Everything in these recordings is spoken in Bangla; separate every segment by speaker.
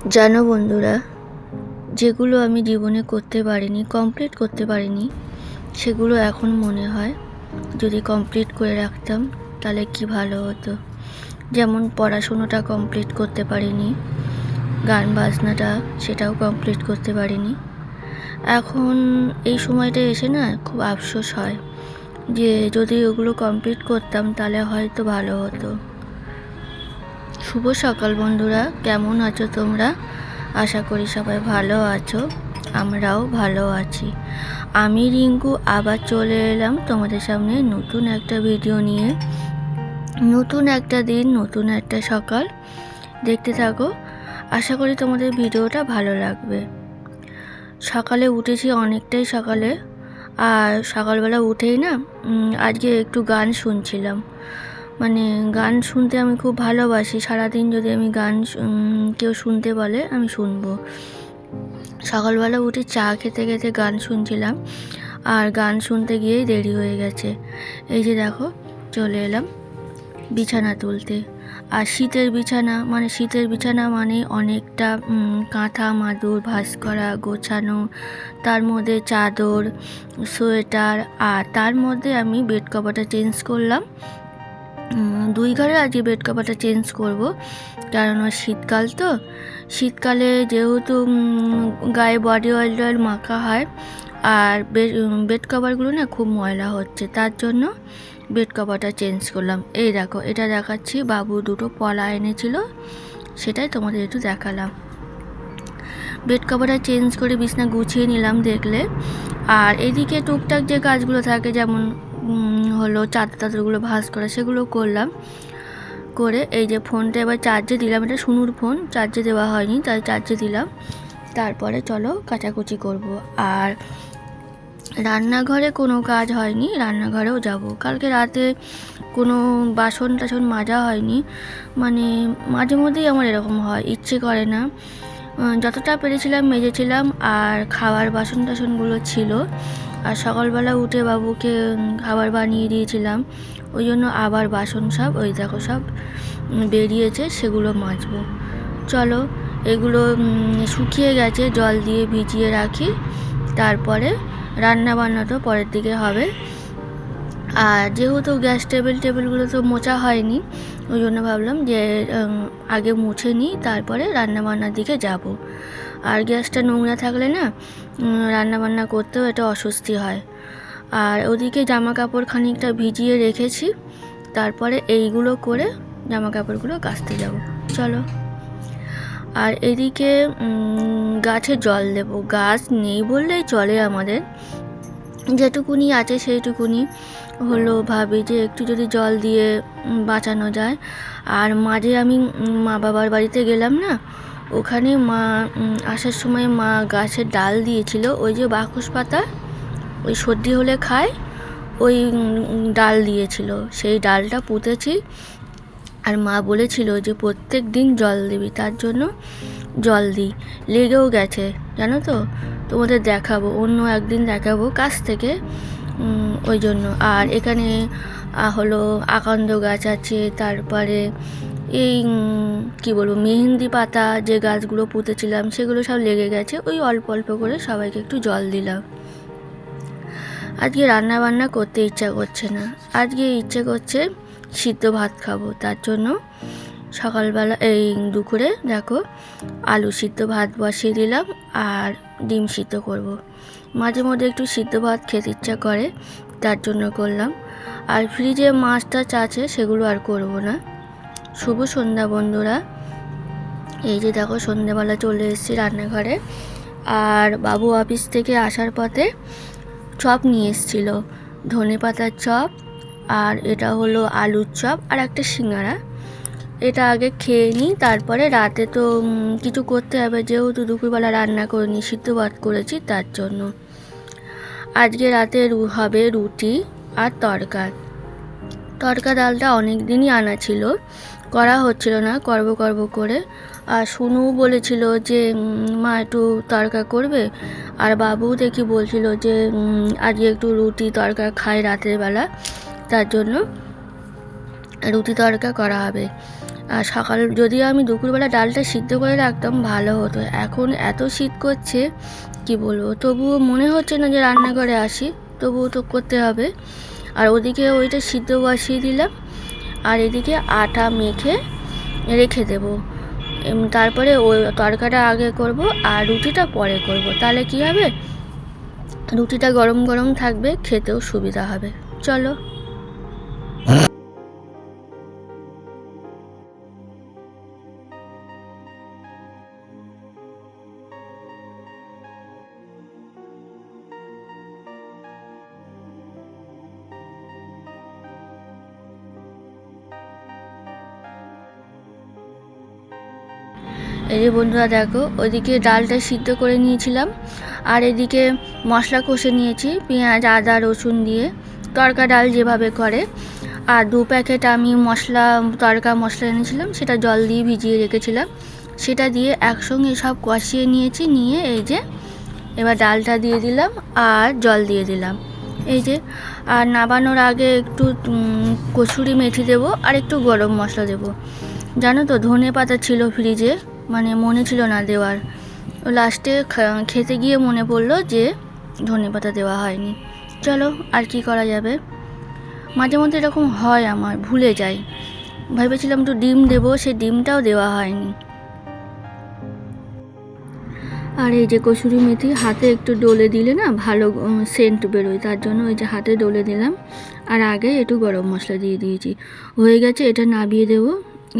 Speaker 1: জানো বন্ধুরা, যেগুলো আমি জীবনে করতে পারিনি, কমপ্লিট করতে পারিনি, সেগুলো এখন মনে হয় যদি কমপ্লিট করে রাখতাম তাহলে কি ভালো হতো। যেমন পড়াশুনোটা কমপ্লিট করতে পারিনি, গান বাজনাটা সেটাও কমপ্লিট করতে পারিনি। এখন এই সময়টা এসে না খুব আফসোস হয় যে যদি ওগুলো কমপ্লিট করতাম তাহলে হয়তো ভালো হতো। শুভ সকাল বন্ধুরা, কেমন আছো তোমরা? আশা করি সবাই ভালো আছো, আমরাও ভালো আছি। আমি রিঙ্কু আবার চলে এলাম তোমাদের সামনে নতুন একটা ভিডিও নিয়ে। নতুন একটা দিন, নতুন একটা সকাল, দেখতে থাকো। আশা করি তোমাদের ভিডিওটা ভালো লাগবে। সকালে উঠেছি অনেকটাই সকালে, আর সকালবেলা উঠেই না আজকে একটু গান শুনছিলাম। মানে গান শুনতে আমি খুব ভালোবাসি। সারাদিন যদি আমি গান কেউ শুনতে বলে আমি শুনবো। সকালবেলা উঠে চা খেতে খেতে গান শুনছিলাম, আর গান শুনতে গিয়েই দেরি হয়ে গেছে। এই যে দেখো চলে এলাম বিছানা তুলতে। আর শীতের বিছানা মানে অনেকটা কাঁথা মাদুর ভাঁজ করা গোছানো, তার মধ্যে চাদর, সোয়েটার, আর তার মধ্যে আমি বেড কভারটা চেঞ্জ করলাম। 2 ঘরে আজকে বেড কভারটা চেঞ্জ করব, কারণ শীতকাল তো। শীতকালে যেহেতু গায়ে বডি অয়েল মাখা হয়, আর বেড কভারগুলো না খুব ময়লা হচ্ছে, তার জন্য বেড কভারটা চেঞ্জ করলাম। এই দেখো, এটা দেখাচ্ছি, বাবু দুটো পলা এনেছিল, সেটাই তোমাদের একটু দেখালাম। বেড কভারটা চেঞ্জ করে বিছনা গুছিয়ে নিলাম দেখলে। আর এদিকে টুকটাক যে কাজগুলো থাকে, যেমন হলো চাদরগুলো ভাঁজ করা, সেগুলো করলাম। করে এই যে ফোনটা এবার চার্জে দিলাম। এটা সুনুর ফোন, চার্জে দেওয়া হয়নি তাই চার্জে দিলাম। তারপরে চলো কাচাকুচি করব। আর রান্নাঘরে কোনো কাজ হয়নি, রান্নাঘরেও যাব। কালকে রাতে কোনো বাসন টাসন মাজা হয়নি। মানে মাঝে মধ্যেই আমার এরকম হয়, ইচ্ছে করে না। যতটা পেরেছিলাম মেজেছিলাম, আর খাবার বাসন টাসনগুলো ছিল। আর সকালবেলা উঠে বাবুকে খাবার বানিয়ে দিয়েছিলাম, ওই জন্য আবার বাসন সব ওই দেখো সব বেরিয়েছে, সেগুলো মাজবো। চলো, এগুলো শুকিয়ে গেছে, জল দিয়ে ভিজিয়ে রাখি, তারপরে রান্না বান্না তো পরের দিকে হবে। আর যেহেতু গ্যাস টেবিলগুলো তো মোছা হয়নি, ওই জন্য ভাবলাম যে আগে মুছে নিই, তারপরে রান্নাবান্নার দিকে যাব। আর গ্যাসটা নোংরা থাকলে না রান্নাবান্না করতেও এটা অস্বস্তি হয়। আর ওদিকে জামা কাপড় খানিকটা ভিজিয়ে রেখেছি, তারপরে এইগুলো করে জামা কাপড়গুলো কাচতে যাব। চলো। আর এদিকে গাছে জল দেব। গাছ নেই বললেই চলে আমাদের, যেটুকুনি আছে সেইটুকুনি হলো ভাবি যে একটু যদি জল দিয়ে বাঁচানো যায়। আর মাঝে আমি মা বাবার বাড়িতে গেলাম না, ওখানে মা আসার সময় মা গাছের ডাল দিয়েছিল, ওই যে বাকস পাতা, ওই সর্দি হলে খায়, ওই ডাল দিয়েছিল। সেই ডালটা পুঁতেছি, আর মা বলেছিল যে প্রত্যেক দিন জল দিবি, তার জন্য জল দিই। লেগেও গেছে জানো তো, তোমাদের দেখাবো, অন্য একদিন দেখাবো কাছ থেকে, ওই জন্য। আর এখানে হলো আকন্দ গাছ আছে, তারপরে এই কি বলবো মেহেন্দি পাতা, যে গাছগুলো পুঁতেছিলাম সেগুলো সব লেগে গেছে। ওই অল্প অল্প করে সবাইকে একটু জল দিলাম। আজকে রান্না বান্না করতে ইচ্ছা করছে না, আজকে ইচ্ছে করছে সিদ্ধ ভাত খাবো। তার জন্য সকালবেলা এই দুপুরে দেখো আলু সিদ্ধ ভাত বসিয়ে দিলাম, আর ডিম সিদ্ধ করব। মাঝে মধ্যে একটু সিদ্ধ ভাত খেতে ইচ্ছা করে, তার জন্য করলাম। আর ফ্রিজে মাছ টাছ আছে, সেগুলো আর করব না। শুভ সন্ধ্যা বন্ধুরা। এই যে দেখো সন্ধ্যাবেলা চলে এসেছি রান্নাঘরে। আর বাবু অফিস থেকে আসার পথে চপ নিয়ে এসেছিলো, ধনে পাতার চপ, আর এটা হলো আলুর চপ, আর একটা সিঙ্গারা। এটা আগে খেয়ে নিই, তারপরে রাতে তো কিছু করতে হবে, যেহেতু দুপুরবেলা রান্না করিনি, সিদ্ধ ভাত করেছি, তার জন্য। আজকে রাতে হবে রুটি আর তড়কা ডালটা অনেক দিনই আনা ছিল, করা হচ্ছিল না, করব করে। আর শুনু বলেছিল যে মা একটু তড়কা করবে, আর বাবু দেখি বলছিল যে আজকে একটু রুটি তড়কা খাই রাতের বেলা, তার জন্য রুটি তড়কা করা হবে। আর সকাল যদি আমি দুপুরবেলা ডালটা সিদ্ধ করে রাখতাম ভালো হতো। এখন এত শীত করছে কি বলবো, তবুও মনে হচ্ছে না যে রান্নাঘরে আসি, তবুও তো করতে হবে। আর ওদিকে ওইটা সিদ্ধ বসিয়ে দিলাম, আর এদিকে আটা মেখে রেখে দেবো। তারপরে ওই তরকাটা আগে করব আর রুটিটা পরে করব। তাহলে কি হবে, রুটিটা গরম গরম থাকবে, খেতেও সুবিধা হবে। চলো। এই যে বন্ধুরা দেখো, ওইদিকে ডালটা সিদ্ধ করে নিয়েছিলাম, আর এদিকে মশলা কষে নিয়েছি পেঁয়াজ আদা রসুন দিয়ে, তড়কা ডাল যেভাবে করে। আর 2 প্যাকেট আমি তড়কা মশলা এনেছিলাম, সেটা জল দিয়ে ভিজিয়ে রেখেছিলাম, সেটা দিয়ে একসঙ্গে সব কষিয়ে নিয়েছি। নিয়ে এই যে এবার ডালটা দিয়ে দিলাম আর জল দিয়ে দিলাম। এই যে, আর নামানোর আগে একটু কসুরি মেথি দেবো আর একটু গরম মশলা দেবো। জানো তো, ধনে পাতা ছিল ফ্রিজে, মানে মনে ছিল না দেওয়ার। লাস্টে খেতে গিয়ে মনে পড়লো যে ধনে পাতা দেওয়া হয়নি। চলো, আর কি করা যাবে, মাঝে মধ্যে এরকম হয়, আমার ভুলে যাই। ভেবেছিলাম একটু ডিম দেবো, সে ডিমটাও দেওয়া হয়নি। আর এই যে কসুরি মেথি হাতে একটু ডলে দিলে না ভালো সেন্ট বেরোয়, তার জন্য ওই যে হাতে ডলে দিলাম। আর আগে একটু গরম মশলা দিয়ে দিয়েছি। হয়ে গেছে, এটা নামিয়ে দেবো,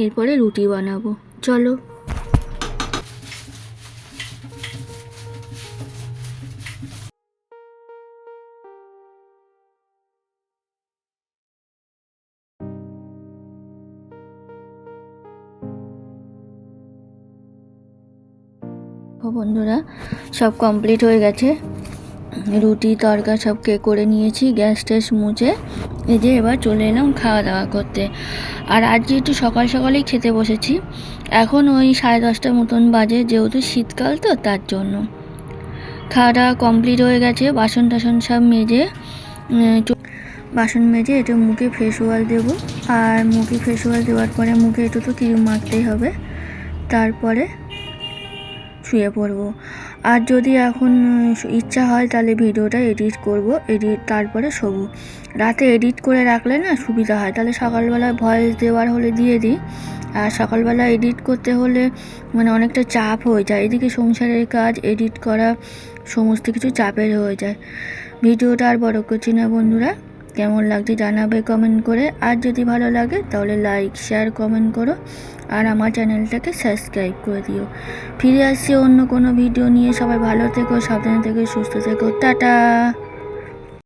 Speaker 1: এরপরে রুটি বানাবো। চলো। বন্ধুরা, সব কমপ্লিট হয়ে গেছে, রুটি তড়কা সব করে নিয়েছি, গ্যাস ট্যাস মুছে। এই যে এবার চলে এলাম খাওয়া দাওয়া করতে। আর আজকে একটু সকাল সকালেই খেতে বসেছি, এখন ওই 10:30 মতন বাজে, যেহেতু শীতকাল তো তার জন্য। খাওয়া দাওয়া কমপ্লিট হয়ে গেছে, বাসন টাসন সব মেজে একটু মুখে ফেস ওয়াশ দেবো। আর মুখে ফেস ওয়াশ দেওয়ার পরে মুখে একটু তো ক্রিম মাখতেই হবে, তারপরে শুয়ে পড়বো। আর যদি এখন ইচ্ছা হয় তাহলে ভিডিওটা এডিট করব, তারপরে শোবো। রাতে এডিট করে রাখলে না সুবিধা হয়, তাহলে সকালবেলা ভয়েস দেওয়ার হলে দিয়ে দিই। আর সকালবেলা এডিট করতে হলে মানে অনেকটা চাপ হয়ে যায়, এদিকে সংসারের কাজ, এডিট করা, সমস্ত কিছু চাপের হয়ে যায়। ভিডিওটা আর বড় করছি না বন্ধুরা, কেমন লাগছে জানাবে কমেন্ট করে। আর যদি ভালো লাগে তাহলে লাইক শেয়ার কমেন্ট করো, আর আমার চ্যানেলটাকে সাবস্ক্রাইব করে দিও। ফিরে আসছি অন্য কোনো ভিডিও নিয়ে। সবাই ভালো থেকো, সাবধানে থেকো, সুস্থ থেকো, টাটা।